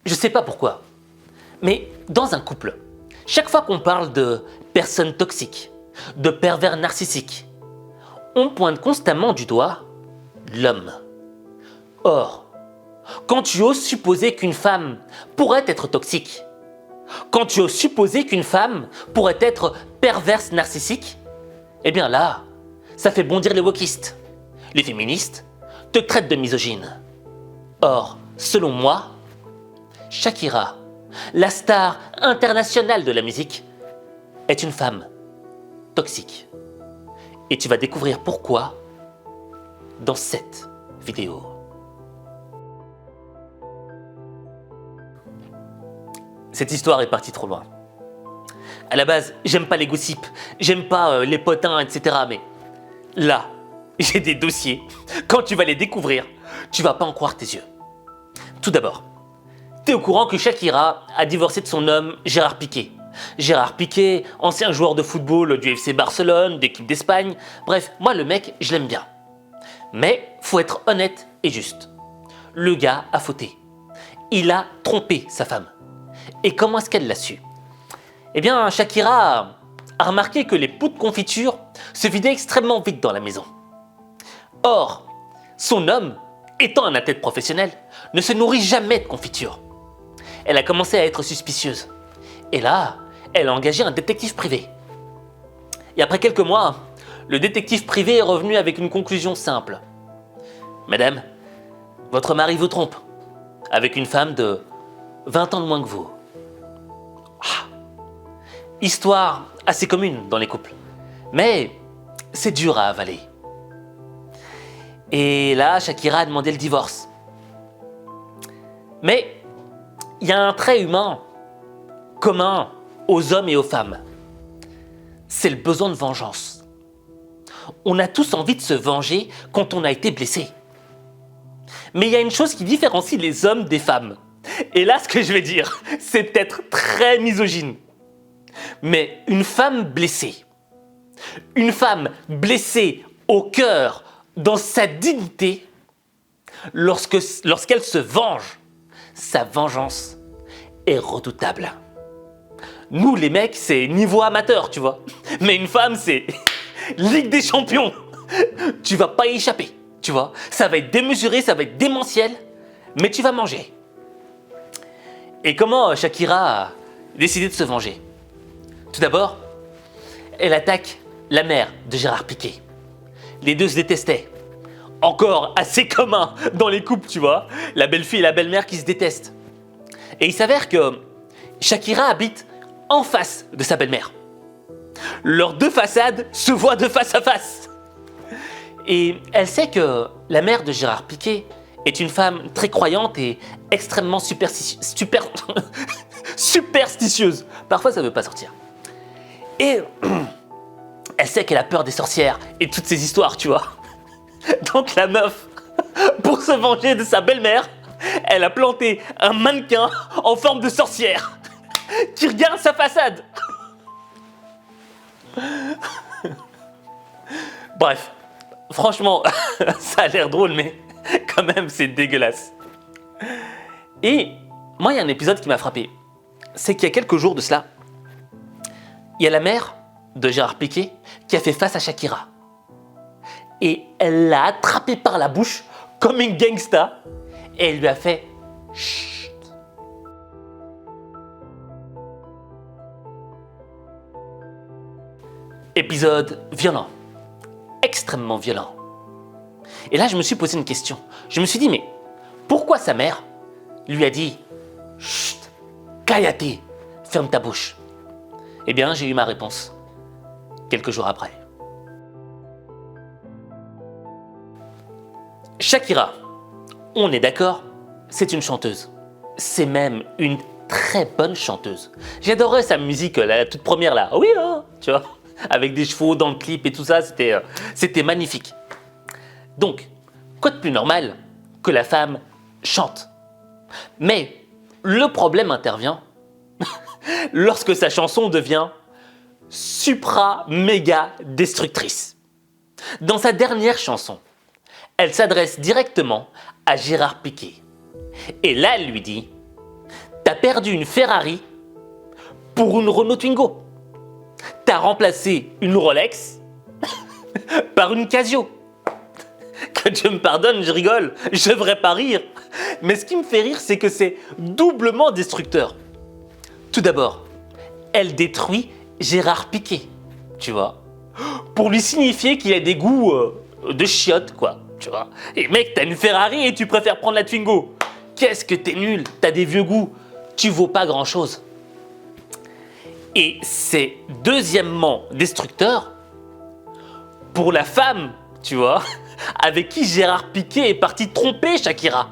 Je sais pas pourquoi, mais dans un couple, chaque fois qu'on parle de personnes toxiques, de pervers narcissiques, on pointe constamment du doigt l'homme. Or, quand tu oses supposer qu'une femme pourrait être toxique, quand tu oses supposer qu'une femme pourrait être perverse narcissique, eh bien là, ça fait bondir les wokistes. Les féministes te traitent de misogyne. Or, selon moi, Shakira, la star internationale de la musique, est une femme toxique. Et tu vas découvrir pourquoi dans cette vidéo. Cette histoire est partie trop loin. À la base, j'aime pas les gossips, j'aime pas les potins, etc. Mais là, j'ai des dossiers. Quand tu vas les découvrir, tu vas pas en croire tes yeux. Tout d'abord, t'es au courant que Shakira a divorcé de son homme Gérard Piqué. Gérard Piqué, ancien joueur de football du FC Barcelone, d'équipe d'Espagne. Bref, moi le mec, je l'aime bien. Mais faut être honnête et juste. Le gars a fauté. Il a trompé sa femme. Et comment est-ce qu'elle l'a su? Eh bien, Shakira a remarqué que les pots de confiture se vidaient extrêmement vite dans la maison. Or, son homme, étant un athlète professionnel, ne se nourrit jamais de confiture. Elle a commencé à être suspicieuse. Et là, elle a engagé un détective privé. Et après quelques mois, le détective privé est revenu avec une conclusion simple. Madame, votre mari vous trompe, avec une femme de 20 ans de moins que vous. Histoire assez commune dans les couples, mais c'est dur à avaler. Et là, Shakira a demandé le divorce. Mais il y a un trait humain commun aux hommes et aux femmes. C'est le besoin de vengeance. On a tous envie de se venger quand on a été blessé. Mais il y a une chose qui différencie les hommes des femmes. Et là, ce que je vais dire, c'est peut-être très misogyne. Mais une femme blessée au cœur, dans sa dignité, lorsqu'elle se venge, sa vengeance est redoutable. Nous, les mecs, c'est niveau amateur, tu vois. Mais une femme, c'est Ligue des Champions. Tu vas pas y échapper, tu vois. Ça va être démesuré, ça va être démentiel, mais tu vas manger. Et comment Shakira a décidé de se venger? Tout d'abord, elle attaque la mère de Gérard Piqué. Les deux se détestaient. Encore assez commun dans les couples, tu vois. La belle-fille et la belle-mère qui se détestent. Et il s'avère que Shakira habite en face de sa belle-mère. Leurs deux façades se voient de face à face. Et elle sait que la mère de Gérard Piqué est une femme très croyante et extrêmement superstitieuse. Parfois, ça ne veut pas sortir. Et elle sait qu'elle a peur des sorcières et toutes ces histoires, tu vois. Donc la meuf, pour se venger de sa belle-mère, elle a planté un mannequin en forme de sorcière qui regarde sa façade. Bref, franchement, ça a l'air drôle, mais quand même, c'est dégueulasse. Et moi, il y a un épisode qui m'a frappé. C'est qu'il y a quelques jours de cela, il y a la mère de Gérard Piqué qui a fait face à Shakira. Et elle l'a attrapée par la bouche comme une gangsta et elle lui a fait chut. Épisode violent, extrêmement violent. Et là, je me suis posé une question. Je me suis dit, mais pourquoi sa mère lui a dit chut, cállate, ferme ta bouche? Eh bien, j'ai eu ma réponse quelques jours après. Shakira, on est d'accord, c'est une chanteuse. C'est même une très bonne chanteuse. J'adorais sa musique, la toute première là. Oui, là, tu vois, avec des chevaux dans le clip et tout ça, c'était magnifique. Donc, quoi de plus normal que la femme chante? Mais le problème intervient lorsque sa chanson devient supra-méga destructrice. Dans sa dernière chanson, elle s'adresse directement à Gérard Piqué. Et là, elle lui dit T'as perdu une Ferrari pour une Renault Twingo. T'as remplacé une Rolex par une Casio. Que Dieu me pardonne, je rigole, je devrais pas rire. Mais ce qui me fait rire, c'est que c'est doublement destructeur. Tout d'abord, elle détruit Gérard Piquet, tu vois, pour lui signifier qu'il a des goûts de chiottes, quoi, tu vois. Et mec, t'as une Ferrari et tu préfères prendre la Twingo. Qu'est-ce que t'es nul, t'as des vieux goûts, tu vaux pas grand-chose. Et c'est deuxièmement destructeur pour la femme, tu vois, avec qui Gérard Piquet est parti tromper Shakira.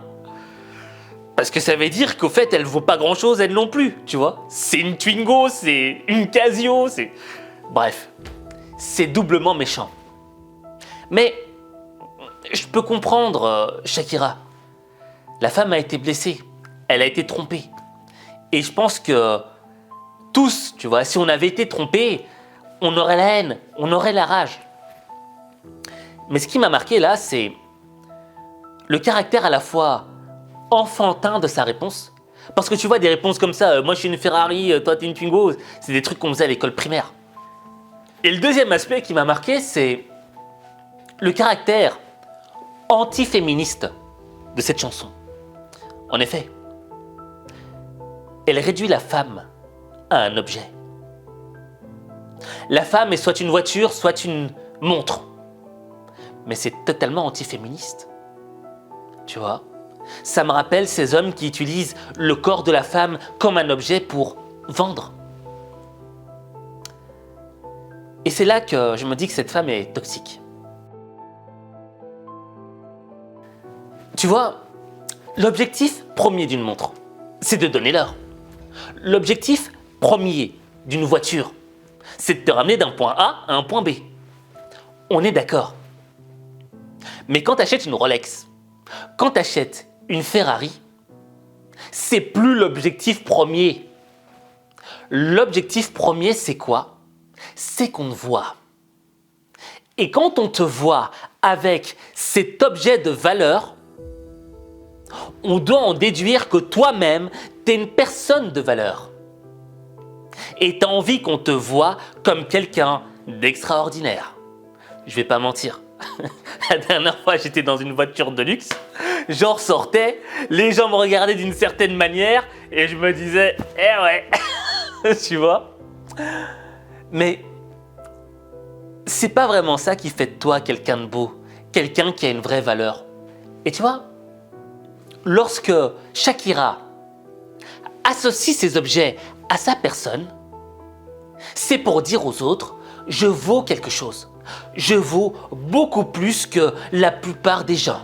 Parce que ça veut dire qu'au fait, elle vaut pas grand-chose, elle non plus, tu vois. C'est une Twingo, c'est une Casio, c'est... Bref, c'est doublement méchant. Mais je peux comprendre Shakira. La femme a été blessée, elle a été trompée. Et je pense que tous, tu vois, si on avait été trompés, on aurait la haine, on aurait la rage. Mais ce qui m'a marqué là, c'est le caractère à la fois enfantin de sa réponse. Parce que tu vois, des réponses comme ça, moi je suis une Ferrari, toi t'es une Twingo, c'est des trucs qu'on faisait à l'école primaire. Et le deuxième aspect qui m'a marqué, c'est le caractère anti-féministe de cette chanson. En effet, elle réduit la femme à un objet. La femme est soit une voiture, soit une montre. Mais c'est totalement anti-féministe. Tu vois ? Ça me rappelle ces hommes qui utilisent le corps de la femme comme un objet pour vendre. Et c'est là que je me dis que cette femme est toxique. Tu vois, l'objectif premier d'une montre, c'est de donner l'heure. L'objectif premier d'une voiture, c'est de te ramener d'un point A à un point B. On est d'accord. Mais quand tu achètes une Rolex, quand tu achètes une Ferrari, c'est plus l'objectif premier. L'objectif premier, c'est quoi ? C'est qu'on te voit. Et quand on te voit avec cet objet de valeur, on doit en déduire que toi-même, tu es une personne de valeur. Et tu as envie qu'on te voie comme quelqu'un d'extraordinaire. Je vais pas mentir. La dernière fois, j'étais dans une voiture de luxe. J'en sortais, les gens me regardaient d'une certaine manière et je me disais, eh ouais, tu vois. Mais c'est pas vraiment ça qui fait de toi quelqu'un de beau, quelqu'un qui a une vraie valeur. Et tu vois, lorsque Shakira associe ses objets à sa personne, c'est pour dire aux autres, je vaux quelque chose. Je vaux beaucoup plus que la plupart des gens.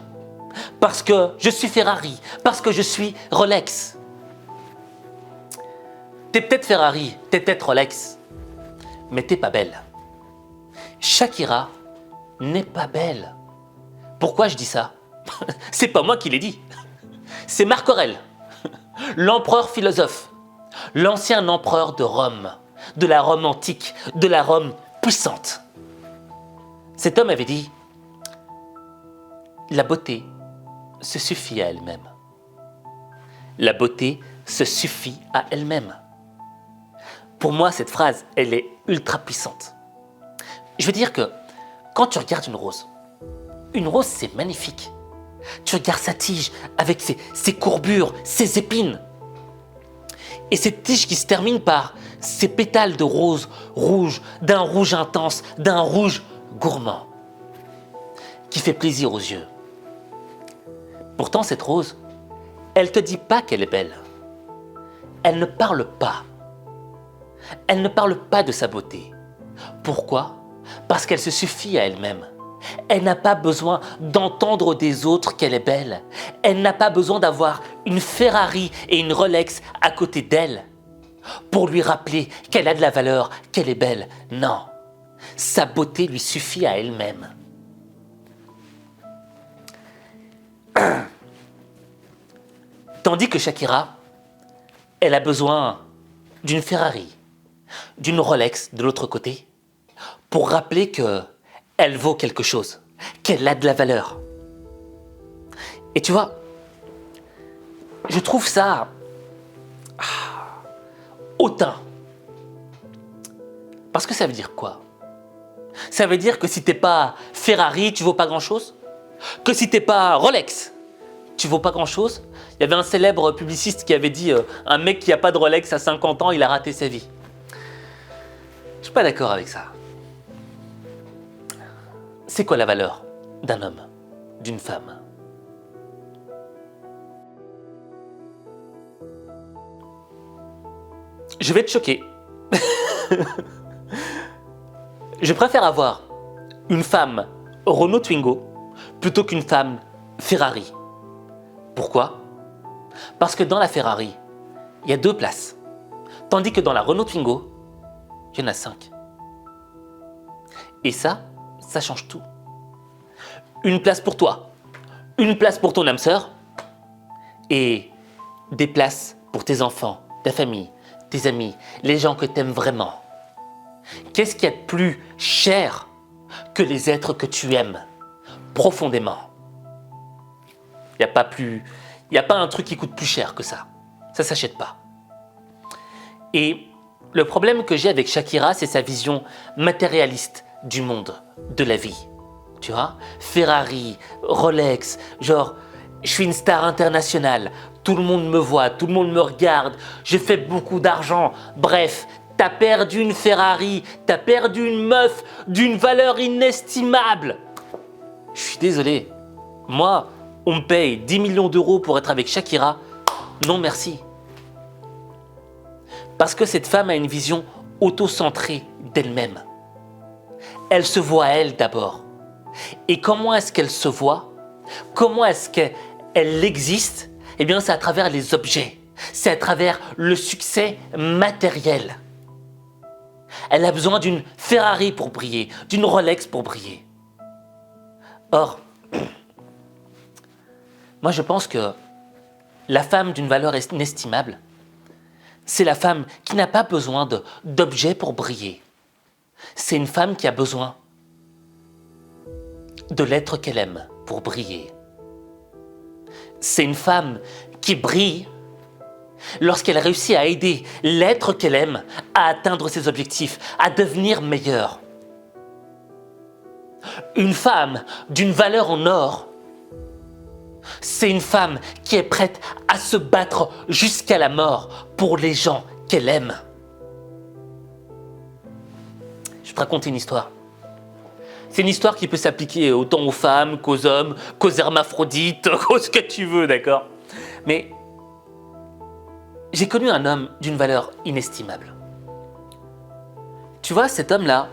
Parce que je suis Ferrari, parce que je suis Rolex. T'es peut-être Ferrari, t'es peut-être Rolex, mais t'es pas belle. Shakira n'est pas belle. Pourquoi je dis ça ? C'est pas moi qui l'ai dit. C'est Marc Aurèle, l'empereur philosophe, l'ancien empereur de Rome, de la Rome antique, de la Rome puissante. Cet homme avait dit « La beauté se suffit à elle-même. La beauté se suffit à elle-même. » Pour moi, cette phrase, elle est ultra puissante. Je veux dire que quand tu regardes une rose, c'est magnifique. Tu regardes sa tige avec ses courbures, ses épines. Et cette tige qui se termine par ces pétales de rose rouge, d'un rouge intense, d'un rouge gourmand, qui fait plaisir aux yeux. Pourtant, cette rose, elle ne te dit pas qu'elle est belle. Elle ne parle pas. Elle ne parle pas de sa beauté. Pourquoi ? Parce qu'elle se suffit à elle-même. Elle n'a pas besoin d'entendre des autres qu'elle est belle. Elle n'a pas besoin d'avoir une Ferrari et une Rolex à côté d'elle pour lui rappeler qu'elle a de la valeur, qu'elle est belle. Non, sa beauté lui suffit à elle-même. Tandis que Shakira, elle a besoin d'une Ferrari, d'une Rolex de l'autre côté, pour rappeler qu'elle vaut quelque chose, qu'elle a de la valeur. Et tu vois, je trouve ça Hautain. Parce que ça veut dire quoi? Ça veut dire que si t'es pas Ferrari, tu vaux pas grand-chose? Que si t'es pas Rolex, tu vaux pas grand-chose? Il y avait un célèbre publiciste qui avait dit un mec qui a pas de Rolex à 50 ans, il a raté sa vie. Je suis pas d'accord avec ça. C'est quoi la valeur d'un homme, d'une femme? Je vais te choquer. Je préfère avoir une femme Renault Twingo plutôt qu'une femme Ferrari. Pourquoi? Parce que dans la Ferrari, il y a 2 places. Tandis que dans la Renault Twingo, il y en a 5. Et ça change tout. Une place pour toi, une place pour ton âme sœur et des places pour tes enfants, ta famille, tes amis, les gens que tu aimes vraiment. Qu'est-ce qu'il y a de plus cher que les êtres que tu aimes profondément? Il n'y a pas un truc qui coûte plus cher que ça. Ça ne s'achète pas. Et le problème que j'ai avec Shakira, c'est sa vision matérialiste du monde, de la vie. Tu vois? Ferrari, Rolex, genre, je suis une star internationale, tout le monde me voit, tout le monde me regarde, je fais beaucoup d'argent. Bref, t'as perdu une Ferrari, t'as perdu une meuf d'une valeur inestimable. Je suis désolé. Moi, on me paye 10 millions d'euros pour être avec Shakira. Non merci. Parce que cette femme a une vision auto-centrée d'elle-même. Elle se voit elle d'abord. Et comment est-ce qu'elle se voit? Comment est-ce qu'elle existe? Eh bien, c'est à travers les objets. C'est à travers le succès matériel. Elle a besoin d'une Ferrari pour briller, d'une Rolex pour briller. Or, moi je pense que la femme d'une valeur inestimable, c'est la femme qui n'a pas besoin d'objets pour briller. C'est une femme qui a besoin de l'être qu'elle aime pour briller. C'est une femme qui brille lorsqu'elle réussit à aider l'être qu'elle aime à atteindre ses objectifs, à devenir meilleur. Une femme d'une valeur en or, c'est une femme qui est prête à se battre jusqu'à la mort pour les gens qu'elle aime. Je vais te raconter une histoire. C'est une histoire qui peut s'appliquer autant aux femmes qu'aux hommes, qu'aux hermaphrodites, qu'aux ce que tu veux, d'accord? Mais j'ai connu un homme d'une valeur inestimable. Tu vois, cet homme-là,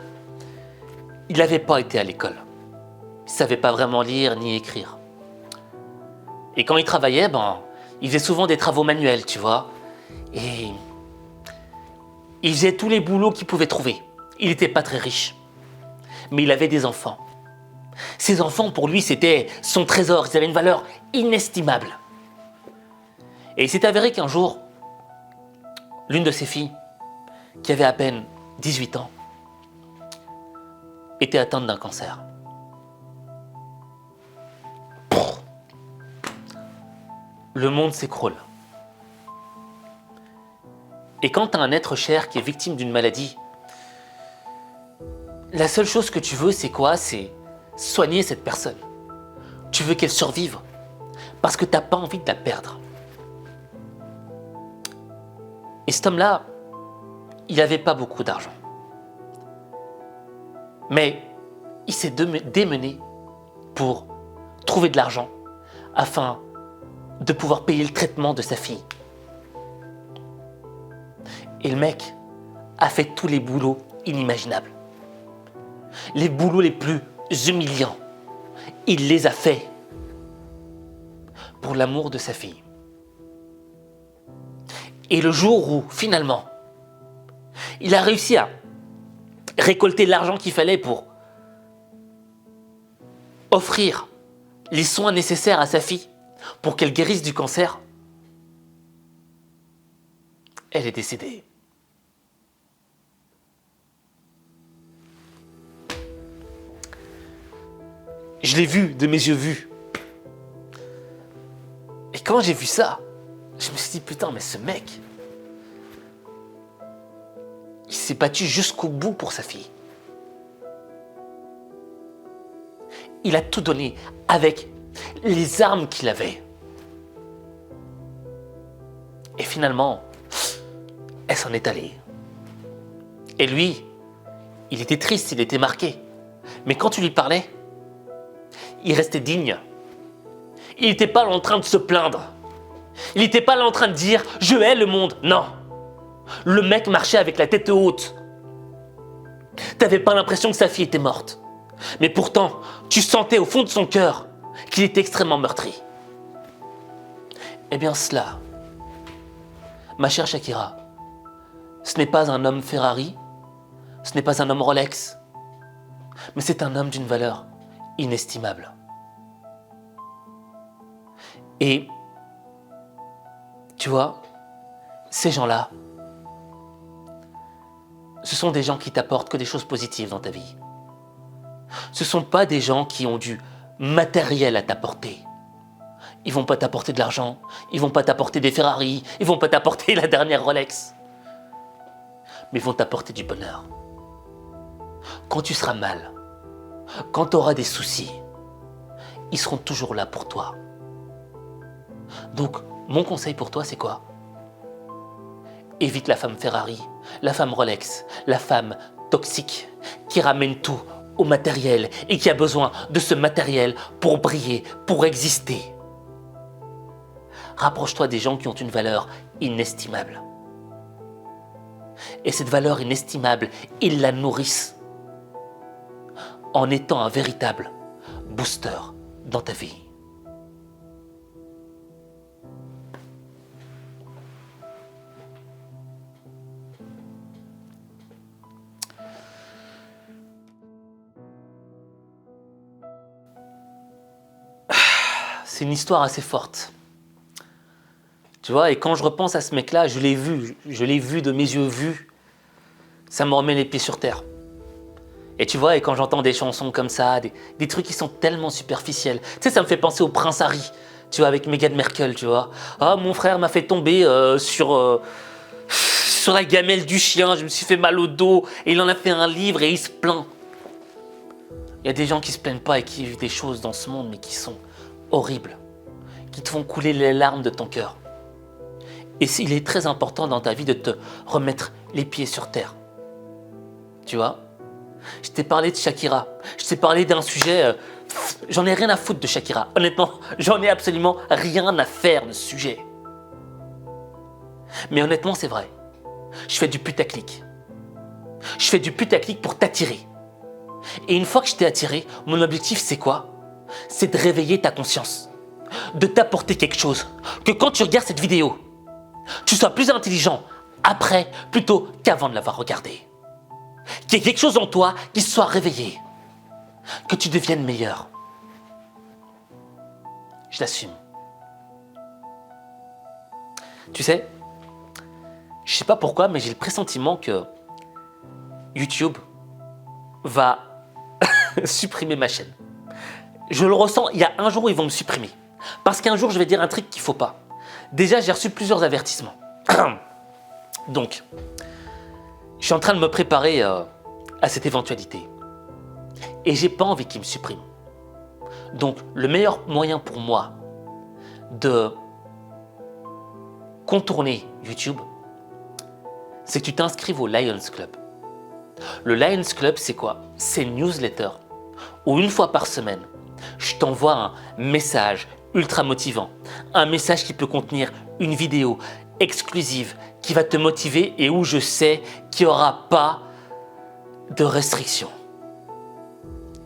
il n'avait pas été à l'école. Il ne savait pas vraiment lire ni écrire. Et quand il travaillait, il faisait souvent des travaux manuels, tu vois. Et il faisait tous les boulots qu'il pouvait trouver. Il n'était pas très riche. Mais il avait des enfants. Ces enfants, pour lui, c'était son trésor. Ils avaient une valeur inestimable. Et il s'est avéré qu'un jour, l'une de ses filles, qui avait à peine 18 ans, était atteinte d'un cancer. Le monde s'écroule. Et quand tu as un être cher qui est victime d'une maladie, la seule chose que tu veux, c'est quoi? C'est soigner cette personne. Tu veux qu'elle survive parce que tu n'as pas envie de la perdre. Et cet homme-là, il n'avait pas beaucoup d'argent. Mais il s'est démené pour trouver de l'argent afin de pouvoir payer le traitement de sa fille. Et le mec a fait tous les boulots inimaginables. Les boulots les plus humiliants. Il les a faits pour l'amour de sa fille. Et le jour où, finalement, il a réussi à récolter l'argent qu'il fallait pour offrir les soins nécessaires à sa fille pour qu'elle guérisse du cancer, elle est décédée. Je l'ai vu de mes yeux vus. Et quand j'ai vu ça, je me suis dit, putain, mais ce mec, s'est battu jusqu'au bout pour sa fille. Il a tout donné avec les armes qu'il avait. Et finalement, elle s'en est allée. Et lui, il était triste, il était marqué. Mais quand tu lui parlais, il restait digne. Il n'était pas en train de se plaindre. Il n'était pas là en train de dire « je hais le monde ». Non. Le mec marchait avec la tête haute. T'avais pas l'impression que sa fille était morte. Mais pourtant, tu sentais au fond de son cœur qu'il était extrêmement meurtri. Eh bien cela, ma chère Shakira, ce n'est pas un homme Ferrari, ce n'est pas un homme Rolex, mais c'est un homme d'une valeur inestimable. Et, tu vois, ces gens-là, ce sont des gens qui t'apportent que des choses positives dans ta vie. Ce ne sont pas des gens qui ont du matériel à t'apporter. Ils ne vont pas t'apporter de l'argent, ils ne vont pas t'apporter des Ferrari, ils ne vont pas t'apporter la dernière Rolex. Mais ils vont t'apporter du bonheur. Quand tu seras mal, quand tu auras des soucis, ils seront toujours là pour toi. Donc, mon conseil pour toi, c'est quoi? Évite la femme Ferrari, la femme Rolex, la femme toxique qui ramène tout au matériel et qui a besoin de ce matériel pour briller, pour exister. Rapproche-toi des gens qui ont une valeur inestimable. Et cette valeur inestimable, ils la nourrissent en étant un véritable booster dans ta vie. C'est une histoire assez forte. Tu vois, et quand je repense à ce mec-là, je l'ai vu de mes yeux vus, ça me remet les pieds sur terre. Et tu vois, et quand j'entends des chansons comme ça, des trucs qui sont tellement superficiels, tu sais, ça me fait penser au Prince Harry, tu vois, avec Meghan Merkel, tu vois. Ah, mon frère m'a fait tomber sur la gamelle du chien, je me suis fait mal au dos, et il en a fait un livre et il se plaint. Il y a des gens qui se plaignent pas et qui vivent des choses dans ce monde, mais qui sont horribles, qui te font couler les larmes de ton cœur. Et il est très important dans ta vie de te remettre les pieds sur terre. Tu vois? Je t'ai parlé de Shakira, je t'ai parlé d'un sujet, j'en ai rien à foutre de Shakira. Honnêtement, j'en ai absolument rien à faire de ce sujet. Mais honnêtement, c'est vrai. Je fais du putaclic. Je fais du putaclic pour t'attirer. Et une fois que je t'ai attiré, mon objectif c'est quoi? C'est de réveiller ta conscience, de t'apporter quelque chose, que quand tu regardes cette vidéo, tu sois plus intelligent après plutôt qu'avant de l'avoir regardée. Qu'il y ait quelque chose en toi qui soit réveillé, que tu deviennes meilleur. Je l'assume. Tu sais, je sais pas pourquoi, mais j'ai le pressentiment que YouTube va supprimer ma chaîne. Je le ressens, il y a un jour où ils vont me supprimer. Parce qu'un jour, je vais dire un truc qu'il ne faut pas. Déjà, j'ai reçu plusieurs avertissements. Donc, je suis en train de me préparer à cette éventualité. Et j'ai pas envie qu'ils me suppriment. Donc, le meilleur moyen pour moi de contourner YouTube, c'est que tu t'inscrives au Lions Club. Le Lions Club, c'est quoi? C'est une newsletter où une fois par semaine, je t'envoie un message ultra motivant. Un message qui peut contenir une vidéo exclusive qui va te motiver et où je sais qu'il n'y aura pas de restrictions.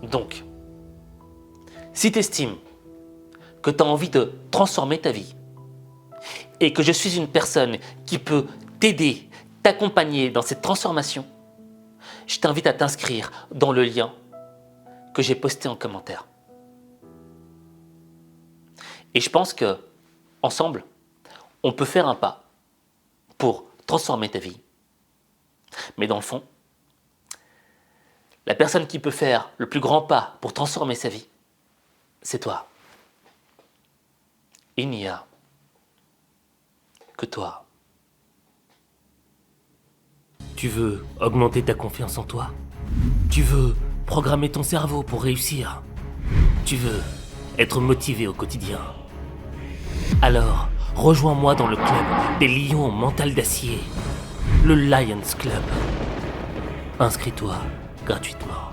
Donc, si tu estimes que tu as envie de transformer ta vie et que je suis une personne qui peut t'aider, t'accompagner dans cette transformation, je t'invite à t'inscrire dans le lien que j'ai posté en commentaire. Et je pense que ensemble, on peut faire un pas pour transformer ta vie. Mais dans le fond, la personne qui peut faire le plus grand pas pour transformer sa vie, c'est toi. Il n'y a que toi. Tu veux augmenter ta confiance en toi? Tu veux programmer ton cerveau pour réussir? Tu veux être motivé au quotidien? Alors, rejoins-moi dans le club des lions au mental d'acier, le Lions Club. Inscris-toi gratuitement.